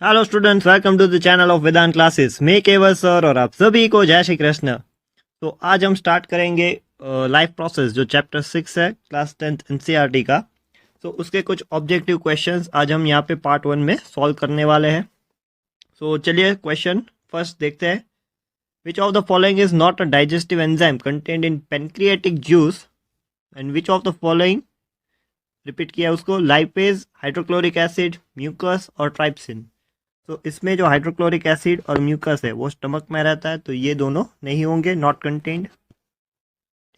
Hello students, welcome to the channel of Vedant classes. मैं Keval sir और आप सभी को जय श्री कृष्ण। तो आज हम स्टार्ट करेंगे लाइफ प्रोसेस, जो चैप्टर 6 है क्लास 10th एनसीईआरटी का। तो उसके कुछ ऑब्जेक्टिव क्वेश्चंस आज हम यहाँ पे पार्ट 1 में सॉल्व करने वाले हैं। तो चलिए क्वेश्चन फर्स्ट देखते हैं। विच of the following is not a digestive enzyme contained in pancreatic juice and which of the following, repeat किया उसको, लाइपेज, हाइड्रोक्लोरिक एसिड, म्यूकस और ट्राइप्सिन। तो इसमें जो हाइड्रोक्लोरिक एसिड और म्यूकस है वो स्टमक में रहता है, तो ये दोनों नहीं होंगे, नॉट कंटेन्ड।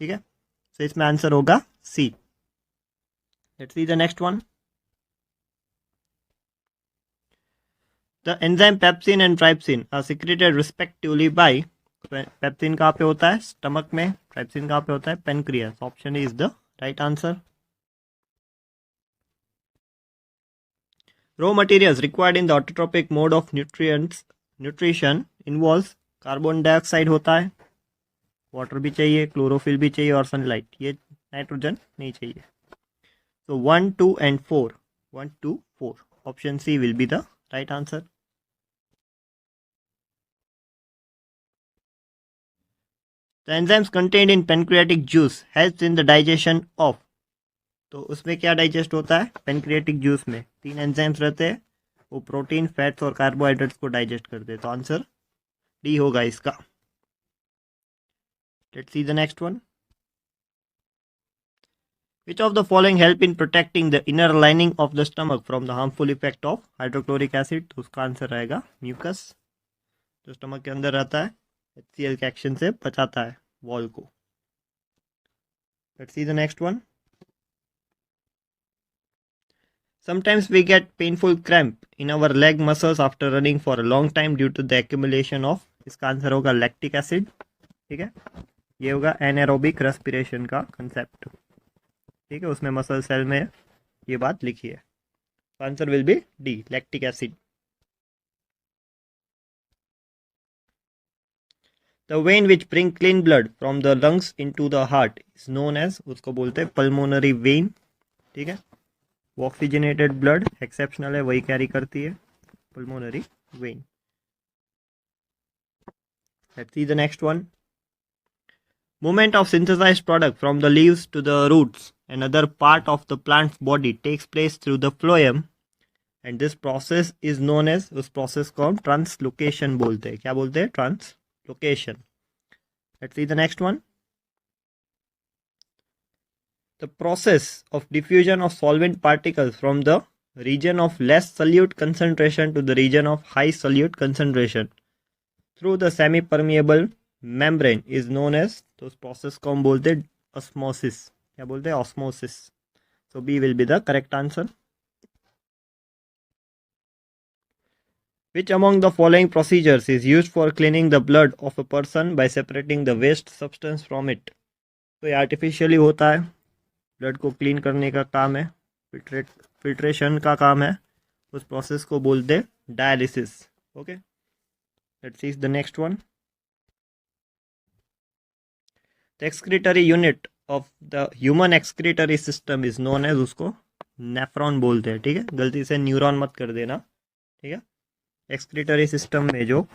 ठीक है, तो इसमें आंसर होगा C. Let's see the next one. The enzyme pepsin and trypsin are secreted respectively by, pepsin कहाँ पे होता है? स्टमक में। ट्राइप्सिन कहाँ पे होता है? Pancreas. Option is the right answer. Raw materials required in the autotrophic mode of nutrition involves carbon dioxide होता है, वाटर भी चाहिए, क्लोरोफिल भी चाहिए और सनलाइट। ये नाइट्रोजन नहीं चाहिए। So 1, 2 and 4. 1, 2, 4. Option C will be the right answer. The enzymes contained in pancreatic juice helps in the digestion of. तो उसमें क्या डाइजेस्ट होता है? पेनक्रिएटिक जूस में 3 एंजाइम्स रहते हैं, वो प्रोटीन, फैट्स और कार्बोहाइड्रेट्स को डाइजेस्ट करते हैं। तो आंसर डी होगा इसका। Let's see the next one. Which of the following help in protecting the inner lining of the stomach from the harmful effect of hydrochloric acid? तो उसका answer रहेगा म्यूकस, जो स्टमक के अंदर रहता है, HCl के एक्शन से बचाता है वॉल को। Let's see the next one. Sometimes we get painful cramp in our leg muscles after running for a long time due to the accumulation of, इसका आंसर होगा लैक्टिक एसिड। ठीक है, ये होगा एनारोबिक रेस्पिरेशन का concept. ठीक है, उसमें मसल सेल में ये बात लिखी है। Answer will be D, lactic acid. The vein which bring clean blood from the lungs into the heart is known as, उसको बोलते हैं पल्मोनरी वेन। ठीक है, वो ऑक्सीजनेटेड ब्लड एक्सेप्शनल है, वही कैरी करती है, pulmonary vein. Let's see the next one. Movement of synthesized product from the leaves to the roots and other part of the plant's body takes place through the phloem and this process is known as, उस process को हम translocation बोलते हैं। क्या बोलते हैं? Translocation. Let's see the next one. The process of diffusion of solvent particles from the region of less solute concentration to the region of high solute concentration through the semi-permeable membrane is known as, तो उस process को हम बोलते हैं osmosis। क्या बोलते हैं? osmosis. So B will be the correct answer. Which among the following procedures is used for cleaning the blood of a person by separating the waste substance from it? तो ये artificially होता है, blood को clean करने का काम है, filtration का काम है, उस प्रोसेस को बोलते हैं dialysis. Okay, let's see the next one. The excretory unit of the human excretory system is known as, उसको नेफ्रॉन बोलते हैं। ठीक है, गलती से न्यूरॉन मत कर देना। ठीक है, एक्सक्रीटरी सिस्टम में जो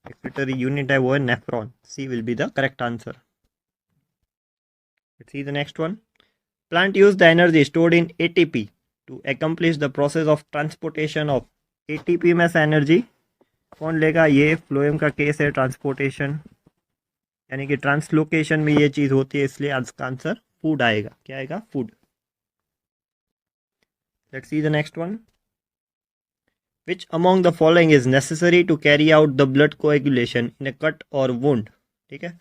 एक्सक्रीटरी यूनिट है वो है nephron. C will be the correct answer. Let's see the next one. Plant use the energy stored in ATP to accomplish the process of transportation of, ATP में से energy कौन लेगा? ये फ्लोएम का case है, ट्रांसपोर्टेशन यानी कि translocation में ये चीज होती है, इसलिए इसका आंसर फूड आएगा। क्या आएगा? Food. Let's see the next one. Which among the following is necessary to carry out the blood coagulation in a cut or wound? ठीक है,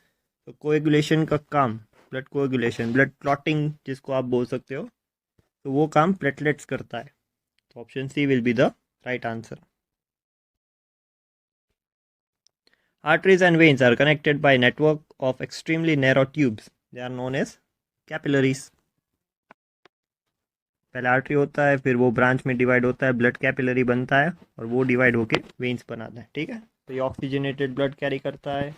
तो कोएगुलेशन का काम, ब्लड कोएगुलेशन, ब्लड क्लॉटिंग जिसको आप बोल सकते हो, तो वो काम प्लेटलेट्स करता है। तो option C will be the right answer. Arteries and veins are connected by a network of extremely narrow tubes. They are known as capillaries. पहले आर्टरी होता है, फिर वो ब्रांच में डिवाइड होता है, ब्लड कैपिलरी बनता है और वो डिवाइड होके वेन्स बनाता है। ठीक है, तो ये ऑक्सीजनेटेड ब्लड कैरी करता है,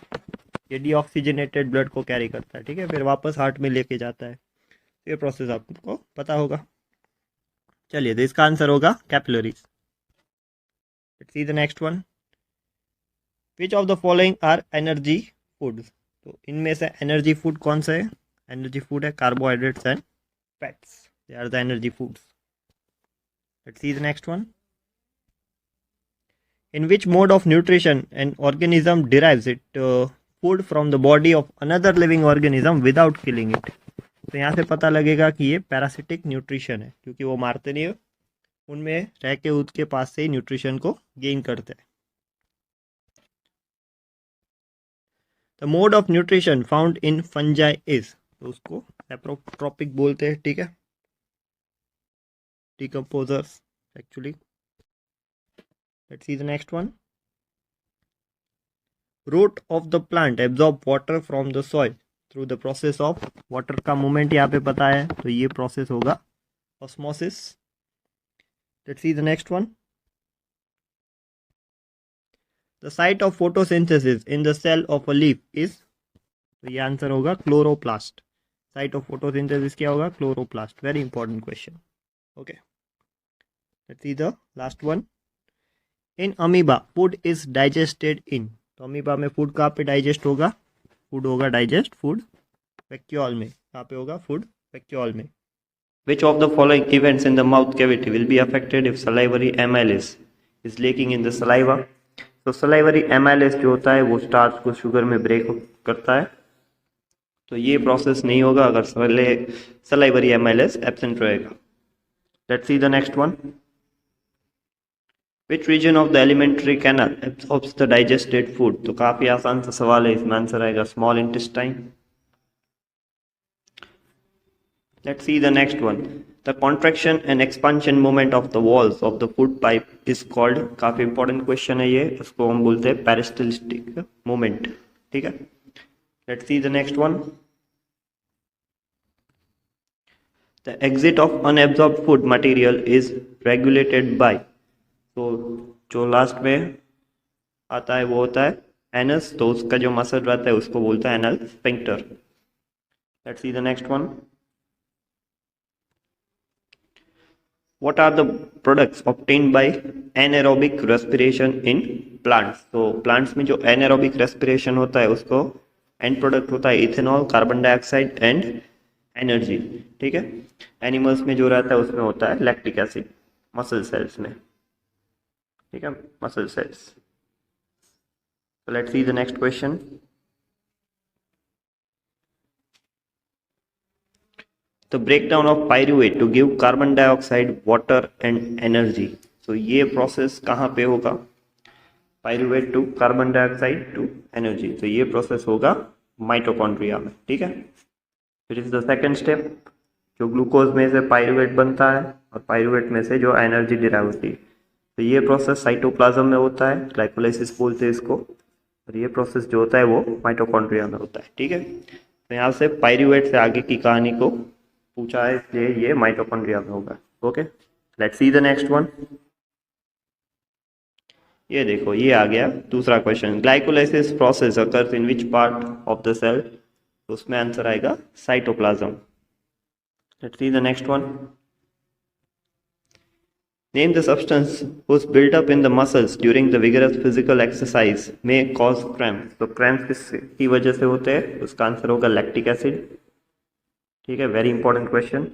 ये डीऑक्सीजनेटेड ब्लड को कैरी करता है। ठीक है, फिर वापस हार्ट में लेके जाता है। ये प्रोसेस आपको पता होगा। चलिए, तो इसका आंसर होगा capillaries. Let's see the next one. Which of the following are energy foods. तो इनमें से एनर्जी फूड कौन सा है? एनर्जी फूड है carbohydrates and fats. They are the energy foods. Let's see the next one. In which mode of nutrition an organism derives its food from the body of another living organism without killing it. तो यहाँ से पता लगेगा कि ये parasitic nutrition है, क्योंकि वो मारते नहीं है, उनमें रह के उसके पास से न्यूट्रिशन को गेन करते हैं. The mode of nutrition found in fungi is. तो उसको सेप्रोट्रोपिक बोलते हैं. ठीक है, decomposers actually. Let's see the next one. Root of the plant absorb water from the soil through the process of water का movement यहाँ पे पता है, तो ये process होगा osmosis. Let's see the next one. The site of photosynthesis in the cell of a leaf is. तो ये आंसर होगा chloroplast. Site of photosynthesis क्या होगा? Chloroplast. Very important question. Okay. Let's see the last one. In amoeba food is digested इन. तो amoeba में food कहाँ पे digest होगा? फूड होगा डाइजेस्ट फूड वैक्यूल में. कहाँ पे होगा? फूड वैक्यूल में. विच of the following events in the mouth cavity will be affected if salivary amylase is lacking in the saliva. तो सलाइवरी एमाइलेज जो होता है वो स्टार्च को शुगर में ब्रेक करता है, तो ये प्रोसेस नहीं होगा अगर सलाइवरी एमाइलेज एब्सेंट रहेगा. Let's see the next one. Which region of the alimentary canal absorbs the digested food. तो काफी आसान सा सवाल है, इसमें आंसर आएगा small intestine. Let's see the next one. The contraction and expansion movement of the walls of the food pipe is called. काफी important question है ये, इसको हम बोलते हैं peristaltic movement. ठीक है. Let's see the next one. The exit of unabsorbed food material is regulated by. तो जो लास्ट में आता है वो होता है एनस, तो उसका जो मसल रहता है उसको बोलता है anal sphincter. Let's see the next one. What are the products obtained by anaerobic respiration in plants. तो प्लांट्स में जो एनारोबिक रेस्पिरेशन होता है उसको एंड प्रोडक्ट होता है ethanol, carbon dioxide and energy. ठीक है. एनिमल्स में जो रहता है उसमें होता है लैक्टिक एसिड मसल सेल्स में. ठीक है, muscle cells. So let's see the next question. The breakdown of pyruvate to give carbon dioxide, water and energy. So ये process कहाँ पे होगा? Pyruvate to carbon dioxide to energy. तो ये process होगा माइटोकॉन्ड्रिया में. ठीक है. It is the second step. जो ग्लूकोज में से पायरुवेट बनता है और पायरुवेट में से जो एनर्जी डिराइव होती है, तो ये प्रोसेस साइटोप्लाज्म में होता है, ग्लाइकोलाइसिस बोलते हैं इसको. और ये प्रोसेस जो होता है वो माइटोकॉन्ड्रिया में होता है. ठीक है. तो यहाँ से पायरुवेट से आगे की कहानी को पूछा है, इसलिए ये माइटोकॉन्ड्रिया में होगा. Okay. Let's see the next one. ये देखो, ये आ गया दूसरा question. Glycolysis process occurs in which part of the cell. तो उसमें आंसर आएगा cytoplasm. Let's see the next one. Name the substance whose built up in the muscles during the vigorous physical exercise may cause cramps. तो cramps किसकी वजह से होते हैं? उसका आंसर होगा लैक्टिक एसिड. ठीक है, very important question.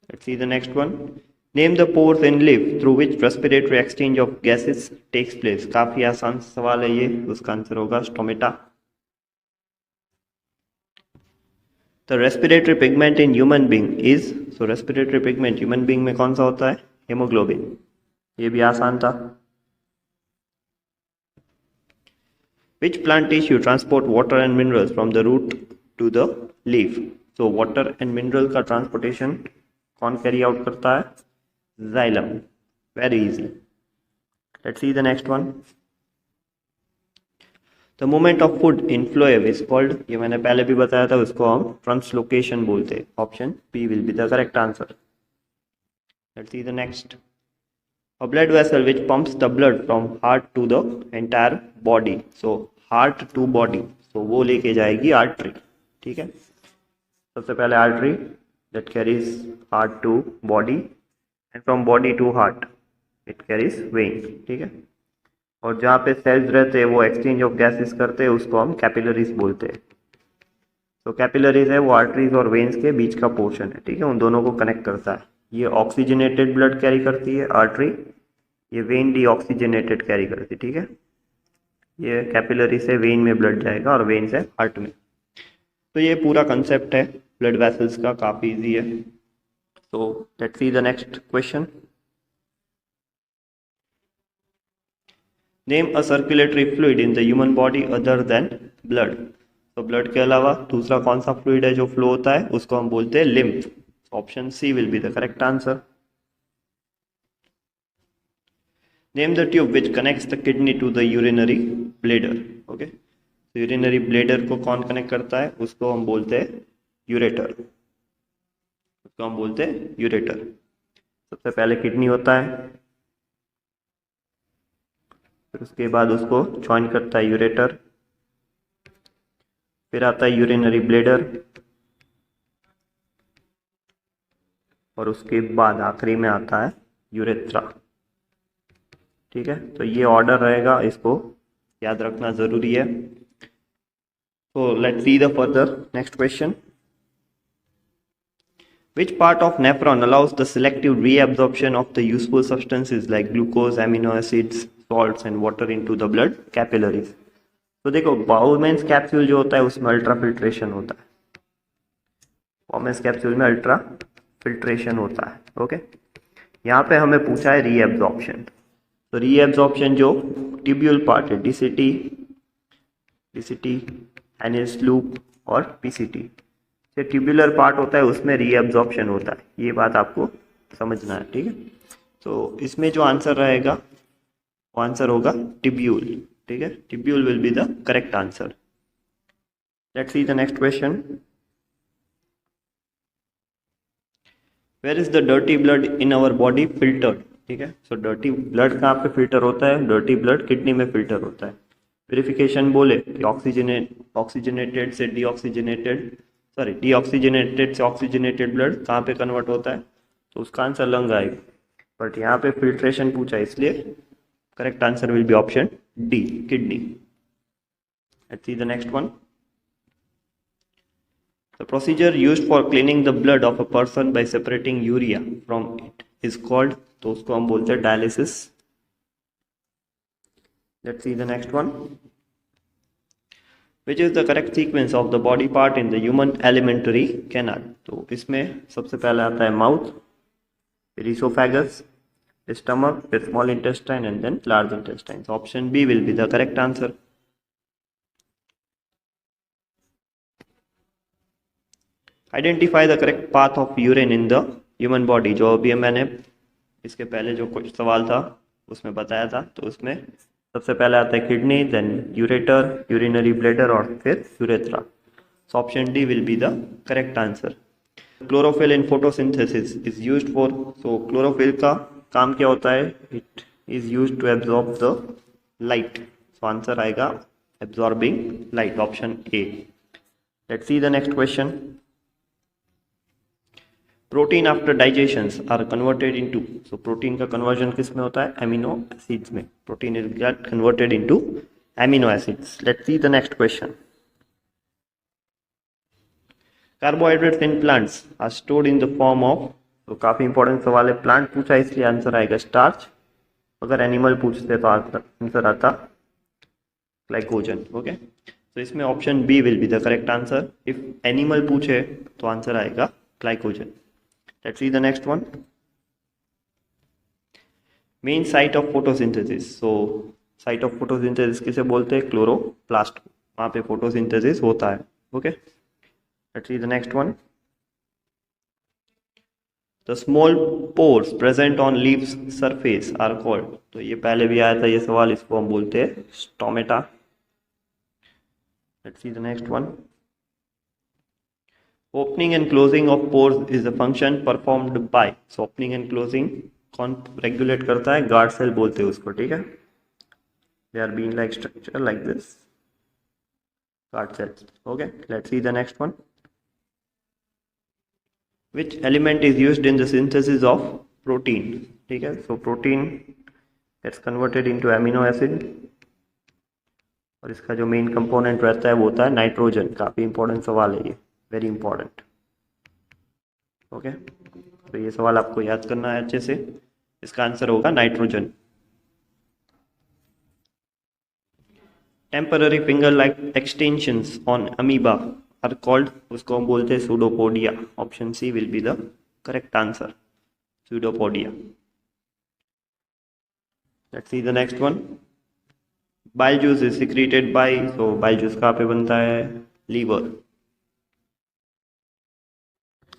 Let's see the next one. Name the pores in leaf through which respiratory exchange of gases takes place. काफी आसान सवाल है ये, उसका आंसर होगा stomata. The respiratory pigment in human being is. So respiratory pigment human being में कौन सा होता है? हेमोग्लोबिन. ये भी आसान था. Which plant tissue transport water and minerals from the root to the leaf? So water and mineral का transportation कौन carry out करता है? Xylem. Very easy. Let's see the next one. The movement of food in phloem is called. ये मैंने पहले भी बताया था, उसको हम ट्रांसलोकेशन बोलते हैं. Option B will be the correct answer. Let's see the next. A blood vessel which pumps the blood from heart to the entire body. So heart to body. So वो लेके जाएगी आर्टरी. ठीक है. सबसे पहले artery that carries heart to body. And from body to heart it carries vein, ठीक है। और जहाँ पे सेल्स रहते हैं वो एक्सचेंज ऑफ गैसेस करते हैं, उसको हम कैपिलरीज बोलते हैं। तो कैपिलरीज है वो आर्टरीज और वेन्स के बीच का पोर्शन है, ठीक है, उन दोनों को कनेक्ट करता है। ये ऑक्सीजनेटेड ब्लड कैरी करती है आर्टरी, ये वेन डीऑक्सीजनेटेड कैरी करती है, ठीक है। ये कैपिलरी से वेन में ब्लड जाएगा और वेन से हार्ट में। तो ये पूरा कंसेप्ट है ब्लड वेसल्स का, काफ़ी इजी है। तो let's see the next question. Name a circulatory fluid in the human body other than blood. तो ब्लड के अलावा दूसरा कौन सा फ्लूइड है जो फ्लो होता है, उसको हम बोलते हैं lymph. Option C will be the correct answer. Name the tube which connects the kidney to the urinary bladder. Okay, तो यूरिनरी ब्लेडर को कौन कनेक्ट करता है, उसको हम बोलते हैं यूरेटर। उसको हम बोलते हैं यूरेटर। सबसे पहले किडनी होता है, फिर उसके बाद उसको ज्वाइन करता है यूरेटर, फिर आता है यूरिनरी ब्लेडर, और उसके बाद आखिरी में आता है यूरेथ्रा, ठीक है। तो ये ऑर्डर रहेगा, इसको याद रखना जरूरी है। तो let's see the further next question. Which part of nephron allows the selective reabsorption of the useful substances like glucose, amino acids, salts and water into the blood capillaries? तो देखो बाउमेंस कैप्सूल जो होता है उसमें ultra filtration होता है, Bowman's capsule में ultra filtration होता है, ओके। यहाँ पे हमें पूछा है रीएब्जॉर्प्शन। तो रीएब्जॉर्प्शन जो ट्यूब्यूल पार्ट है, डीसीटी, एनिस लूप और पीसीटी, जो ट्यूबुलर पार्ट होता है उसमें रीएब्जॉर्प्शन होता है, ये बात आपको समझना है, ठीक है। तो इसमें जो आंसर रहेगा वो आंसर होगा ट्यूब्यूल, ठीक है। Tubule will be the correct answer. Let's see the next question. Where is the dirty blood in our body filtered, ठीक है। सो डर्टी ब्लड कहाँ पे फिल्टर होता है, डर्टी ब्लड किडनी में फिल्टर होता है। प्यूरिफिकेशन बोले कि ऑक्सीजनेटेड से डीऑक्सीजनेटेड, सॉरी डीऑक्सीजनेटेड से ऑक्सीजनेटेड ब्लड कहाँ पे कन्वर्ट होता है, तो उसका आंसर लंग आएगा। बट यहाँ पे फिल्ट्रेशन पूछा है, इसलिए correct answer will B option D, kidney. Let's see the next one. The procedure used for cleaning the blood of a person by separating urea from it is called, तो उसको हम बोलते हैं dialysis. Let's see the next one. Which is the correct sequence of the body part in the human alimentary canal? तो इसमें सबसे पहले आता है माउथ, फिर इसोफेगस, स्टमक, फिर small intestine and then large intestine. Option B will be the correct answer. Identify the correct path of urine in the human body. जो अभी मैंने इसके पहले जो कुछ सवाल था उसमें बताया था, तो उसमें सबसे पहले आता है kidney, then ureter, urinary bladder और फिर urethra. So option D will be the correct answer. Chlorophyll in photosynthesis is used for, so chlorophyll का काम क्या होता है, it is used to absorb the light. So answer आएगा absorbing light, option A. Let's see the next question. Protein after digestions are converted into, so protein का conversion किस में होता है, एमिनो एसिड्स में। Protein is get converted into amino acids. Let's see the next question. Carbohydrates in plants are stored in the form of, तो काफी important सवाल है, प्लांट पूछा इसलिए आंसर आएगा स्टार्च। अगर एनिमल पूछते तो आंसर आता ग्लाइकोजन, ओके। तो इसमें option B will be the correct answer. If animal पूछे तो आंसर आएगा glycogen. Let's see the next one. Main site of photosynthesis. So site of photosynthesis किसे बोलते हैं, क्लोरोप्लास्ट, वहाँ पे photosynthesis होता है, okay? Let's see the next one. The small pores present on leaves surface are called, तो ये पहले भी आया था ये सवाल, इसको हम बोलते हैं stomata. Let's see the next one. Opening and closing of pores is a function performed by, so opening and closing कौन रेगुलेट करता है, गार्ड सेल बोलते हैं उसको, ठीक है। They are being like structure like this, guard cells, okay. Let's see the next one. Which element is used in the synthesis of protein, ठीक है। So protein gets converted into amino acid और इसका जो main component रहता है वो होता है नाइट्रोजन। काफ़ी इंपॉर्टेंट सवाल है ये, वेरी इंपॉर्टेंट। ओके, तो ये सवाल आपको याद करना है अच्छे से। इसका आंसर होगा nitrogen. Temporary finger like extensions on amoeba are called, उसको हम बोलते हैं pseudopodia. Option C will be the correct answer, pseudopodia. Let's see the next one. Bile juice is secreted by, so bile juice कहाँ पे बनता है? Liver.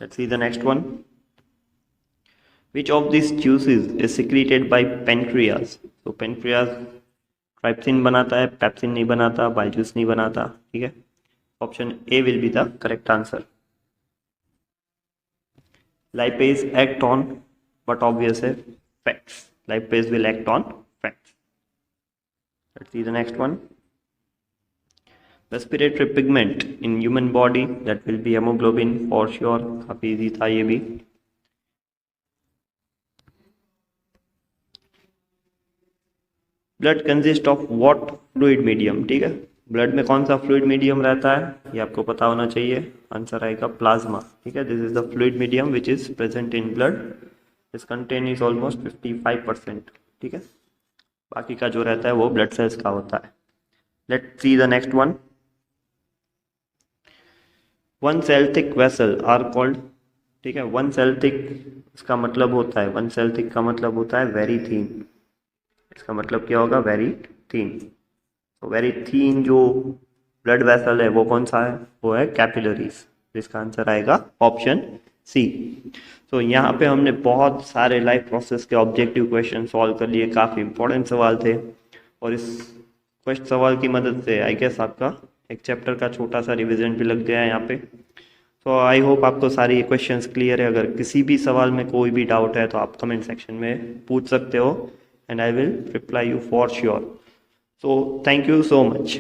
Let's see the next one. Which of this juices is secreted by pancreas? तो pancreas trypsin बनाता है, pepsin नहीं बनाता, bile juice नहीं बनाता, ठीक है। Option A will be the correct answer. Lipase act on, but obvious है fats. Lipase will act on fats. Let's see the next one. Respiratory pigment in human body, that will be haemoglobin for sure. काफी easy था ये भी। Blood consist of what fluid medium, ठीक है। Blood में कौन सा फ्लूइड मीडियम रहता है ये आपको पता होना चाहिए। आंसर आएगा प्लाज्मा, ठीक है। This is the fluid medium which is present in blood. This contain is almost 55%, ठीक है। बाकी का जो रहता है वो ब्लड सेल्स का होता है। Let's see the next one. One cell thick vessel are called, ठीक है। वन सेल थिक इसका मतलब होता है, वन सेल थिक का मतलब होता है वेरी थीन। इसका मतलब क्या होगा? वेरी थीन। तो वेरी थीन जो ब्लड वेसल है वो कौन सा है? वो है कैपिलरीज। इसका आंसर आएगा ऑप्शन सी। तो यहाँ पे हमने बहुत सारे लाइफ प्रोसेस के ऑब्जेक्टिव क्वेश्चन सॉल्व कर लिए। काफ़ी इंपॉर्टेंट सवाल थे और इस क्वेश्चन सवाल की मदद से आई गेस आपका एक चैप्टर का छोटा सा रिविजन भी लग गया है यहाँ पे। तो आई होप आपको सारी ये क्वेश्चंस क्लियर है। अगर किसी भी सवाल में कोई भी डाउट है तो आप कमेंट सेक्शन में पूछ सकते हो and I will reply you for sure. So thank you so much.